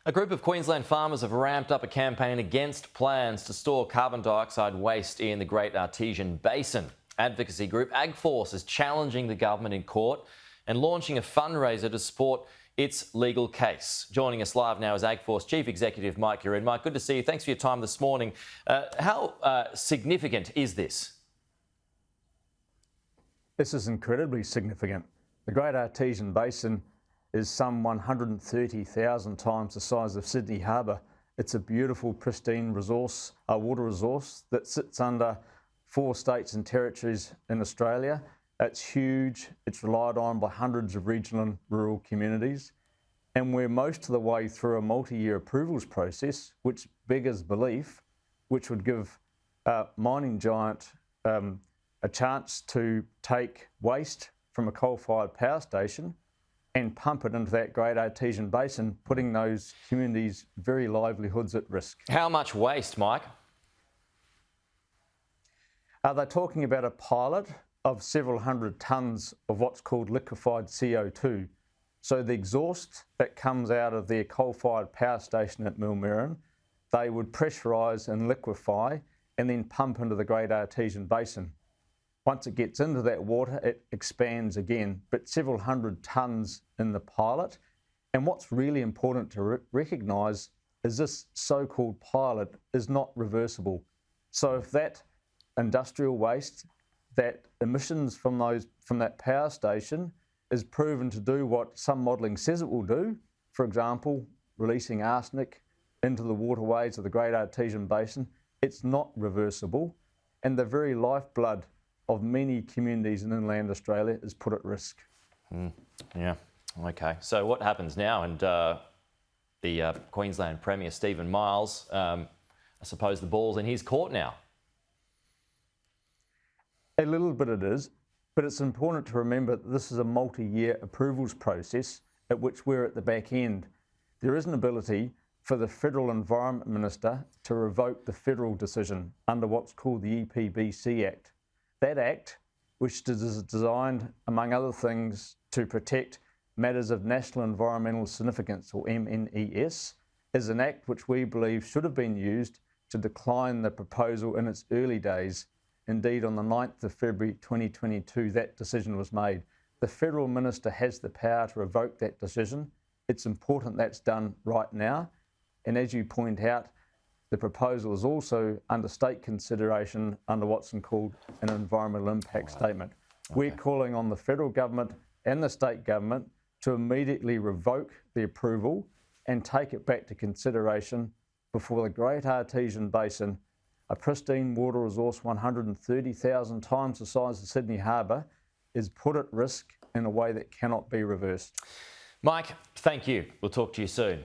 A group of Queensland farmers have ramped up a campaign against plans to store carbon dioxide waste in the Great Artesian Basin. Advocacy group AgForce is challenging the government in court and launching a fundraiser to support its legal case. Joining us live now is AgForce Chief Executive Mike Guerin. Mike, good to see you. Thanks for your time this morning. How significant is this? This is incredibly significant. The Great Artesian Basin is some 130,000 times the size of Sydney Harbour. It's a beautiful, pristine water resource that sits under 4 states and territories in Australia. It's huge. It's relied on by hundreds of regional and rural communities. And we're most of the way through a multi-year approvals process, which beggars belief, which would give a mining giant a chance to take waste from a coal-fired power station and pump it into that Great Artesian Basin, putting those communities' very livelihoods at risk. How much waste, Mike? They're talking about a pilot of several hundred tonnes of what's called liquefied CO2. So the exhaust that comes out of their coal-fired power station at Guerin, they would pressurise and liquefy and then pump into the Great Artesian Basin. Once it gets into that water, it expands again, but several hundred tonnes in the pilot. And what's really important to recognise is this so-called pilot is not reversible. So if that industrial waste, that emissions from that power station is proven to do what some modelling says it will do, for example, releasing arsenic into the waterways of the Great Artesian Basin, it's not reversible. And the very lifeblood of many communities in inland Australia is put at risk. Yeah, okay. So what happens now? And the Queensland Premier, Stephen Miles, I suppose the ball's in his court now. A little bit it is, but it's important to remember that this is a multi-year approvals process at which we're at the back end. There is an ability for the Federal Environment Minister to revoke the federal decision under what's called the EPBC Act. That Act, which is designed, among other things, to protect matters of national environmental significance, or MNES, is an act which we believe should have been used to decline the proposal in its early days. Indeed, on the 9th of February 2022, that decision was made. The Federal Minister has the power to revoke that decision. It's important that's done right now. And as you point out, the proposal is also under state consideration under what's called an environmental impact statement. Okay. We're calling on the federal government and the state government to immediately revoke the approval and take it back to consideration before the Great Artesian Basin, a pristine water resource 130,000 times the size of Sydney Harbour, is put at risk in a way that cannot be reversed. Mike, thank you. We'll talk to you soon.